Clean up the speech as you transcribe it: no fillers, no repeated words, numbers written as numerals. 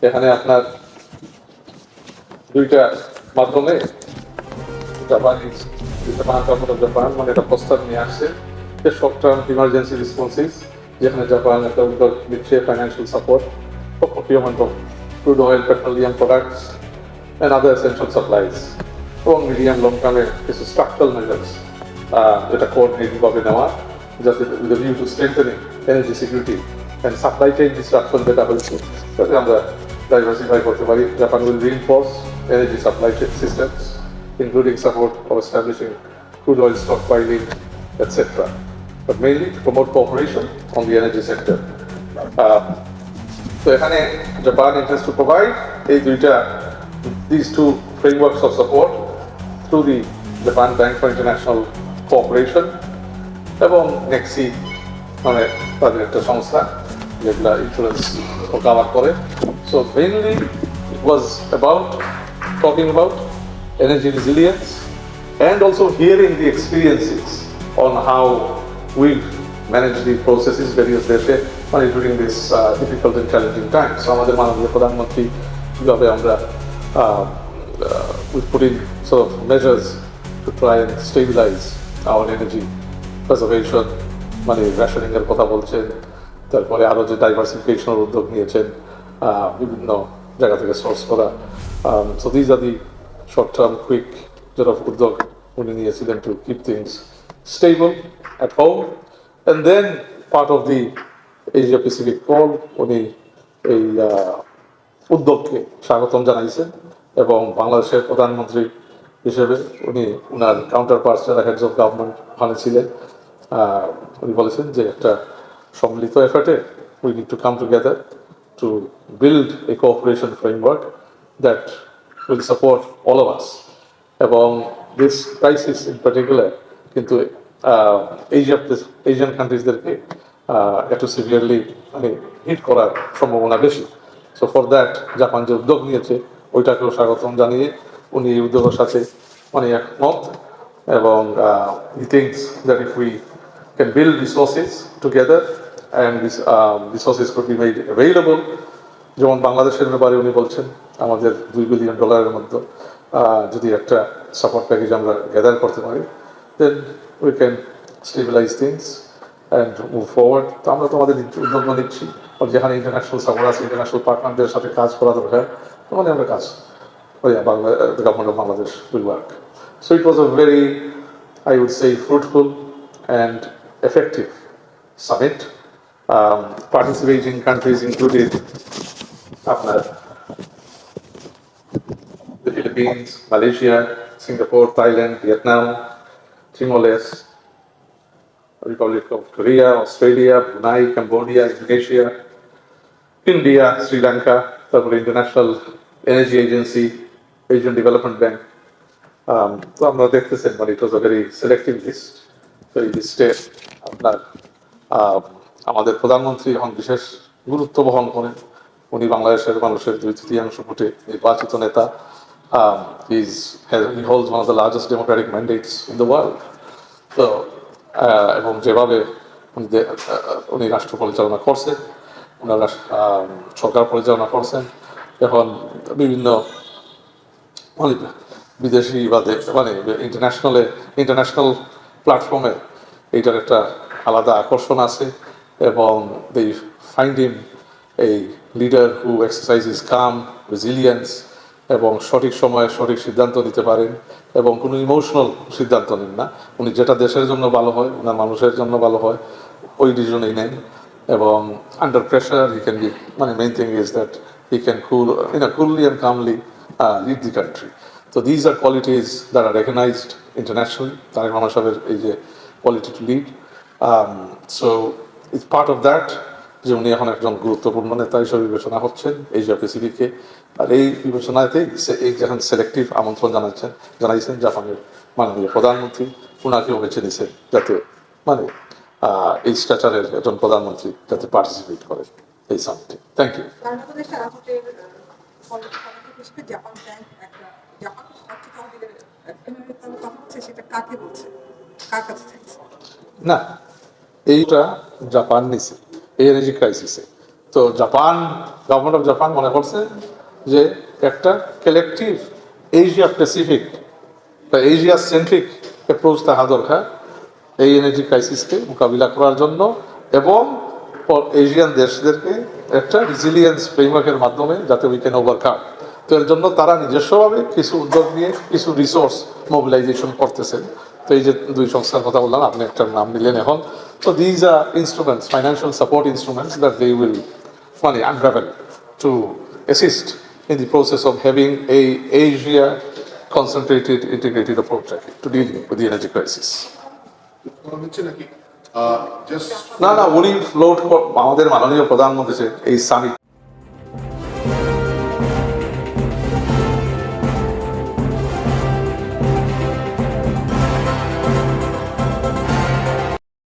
এখানে আপনার দুইটা মাধ্যমে Japanese Japan government of Japan মানে একটা প্রস্তাব নিয়ে আসছে যে শর্ট টার্ম ইমার্জেন্সি রেসপন্সিস, যেখানে জাপান একটা উদ্যোগ নিচ্ছে financial support for procurement of crude oil, petroleum products and other essential supplies, এবং মিডিয়াম লং টার্মে কিছু স্ট্রাকচারাল মেজার্স যেটা কোঅর্ডিনেটিভভাবে নেওয়া, যাতে with view to strengthening energy security and supply chain disruption যেটা হয়েছে যাতে আমরা ডাইভার্সিফাই করতে পারি। Japan will reinforce energy supply systems, including support of establishing crude oil stockpiling, etc. But mainly to promote cooperation on the energy sector. So, এখানে Japan intends to provide these two frameworks of support through the Japan Bank for International Cooperation এবং নেক্সি মানে তাদের একটা সংস্থা যেগুলা insurance cover করে। So mainly it was about talking about energy resilience and also hearing the experiences on how we've managed the processes various deshe during this difficult and challenging times. So আমাদের মাননীয় প্রধানমন্ত্রী কিভাবে আমরা we put in sort of measures to try and stabilize our energy preservation, মানে rationing এর কথা বলছেন, তারপরে আরো যে ডাইভার্সিফিকেশনের উদ্যোগ নিয়েছেন বিভিন্ন জায়গা থেকে সোর্স করা। So these are the short-term, quick যেটা উদ্যোগ উনি নিয়েছিলেন to keep things stable at home. And then part of the Asia Pacific call, উনি এই উদ্যোগকে স্বাগতম জানাইছেন এবং বাংলাদেশের প্রধানমন্ত্রী হিসেবে উনি উনার কাউন্টার পার্টস যারা হেডস অফ গভর্নমেন্ট ওখানে ছিলেন উনি বলেছেন যে একটা সম্মিলিত এফার্টে we need to come together to build a cooperation framework that will support all of us. এবং this crisis in particular কিন্তু এশিয়ান কান্ট্রিজদেরকে একটু সিভিয়ারলি মানে হিট করার সম্ভাবনা বেশি। সো ফর দ্যাট জাপান যে উদ্যোগ নিয়েছে ওইটাকেও স্বাগতম জানিয়ে উনি এই উদ্যোগের সাথে মানে একমত এবং he thinks that if we can build resources together and these resources could be made available. যেমন বাংলাদেশের ব্যাপারে উনি বলছেন আমাদের $2 বিলিয়ন মধ্যে যদি একটা সাপোর্ট প্যাকেজ আমরা গ্যাদার করতে পারি then we can stabilise things and move forward. তো আমরা তো আমাদের উদ্যোগ নিচ্ছি, যেখানে ইন্টারন্যাশনাল সাপোর্ট আছে, ইন্টারন্যাশনাল পার্টনারদের সাথে কাজ করা দরকার, তখন আমরা কাজ করি। Government of Bangladesh will work. So it was a very, I would say, fruitful and effective summit. Participating countries included the Philippines, Malaysia, Singapore, Thailand, Vietnam, Timor-Leste, Republic of Korea, Australia, Brunei, Cambodia, Indonesia, India, Sri Lanka, the International Energy Agency, Asian Development Bank. তো আমরা দেখতেছেন মানে ইট was a very selective list. তো এই লিস্টে আপনার আমাদের প্রধানমন্ত্রী এখন বিশেষ গুরুত্ব বহন করেন। উনি বাংলাদেশের মানুষের 2/3 ভোটে নির্বাচিত নেতা। He holds one of the largest democratic mandates in the world. তো এবং যেভাবে উনি রাষ্ট্র পরিচালনা করছেন, ওনারা সরকার পরিচালনা করছেন, এখন বিভিন্ন মানে বিদেশি বা মানে ইন্টারন্যাশনাল প্ল্যাটফর্মে এইটার একটা আলাদা আকর্ষণ আছে এবং they find him a leader who exercises calm, resilience এবং সঠিক সময়ে সঠিক সিদ্ধান্ত নিতে পারেন এবং কোনো ইমোশনাল সিদ্ধান্ত নেন না। উনি যেটা দেশের জন্য ভালো হয়, ওনার মানুষের জন্য ভালো হয়, ওই ডিসিশনই নেন এবং under pressure he can be মানে main thing is that he can coolly and calmly lead the country. So these are qualities that are recognized internationally. Tareq Rehman Sahab's এই যে quality to lead. So it's part of that যে উনি এখন একজন গুরুত্বপূর্ণ নেতা হিসেবে বিবেচনা হচ্ছেন এশিয়া প্যাসিফিকে। আর এই বিবেচনাতে এই যখন সিলেক্টিভ আমন্ত্রণ জানাইছেন জাপানের মাননীয় প্রধানমন্ত্রী, ওনাকেও বেছে নিছেন যাতে মানে এই স্ট্যাচারের একজন প্রধানমন্ত্রী যাতে পার্টিসিপেট করেন এই সামিটে। Thank you. না, এইটা জাপান নিছে এই এনার্জি ক্রাইসিসে। তো জাপান, গভর্নমেন্ট অফ জাপান মনে করছে যে একটা কালেকটিভ এশিয়া প্যাসিফিক বা এশিয়া সেন্ট্রিক অ্যাপ্রোচ থাকা দরকার এই এনার্জি ক্রাইসিসকে মোকাবিলা করার জন্য, এবং এশিয়ান দেশদেরকে একটা রিজিলিয়েন্স ফ্রেমওয়ার্কের মাধ্যমে যাতে উই ক্যান ওভারকাম। তো এর জন্য তারা নিজস্বভাবে কিছু উদ্যোগ নিয়ে কিছু রিসোর্স মোবিলাইজেশন করতেছেন। তো এই যে দুই সংস্থার কথা বললাম, আপনি একটা নাম নিলেন এখন। তো these are instruments, financial support instruments that they will unravel to assist in the process of having a Asia concentrated integrated approach to dealing with the energy crisis. হচ্ছে নাকি জাস্ট না উনি ফ্লোট আমাদের মাননীয় প্রধানমন্ত্রী এই সামিট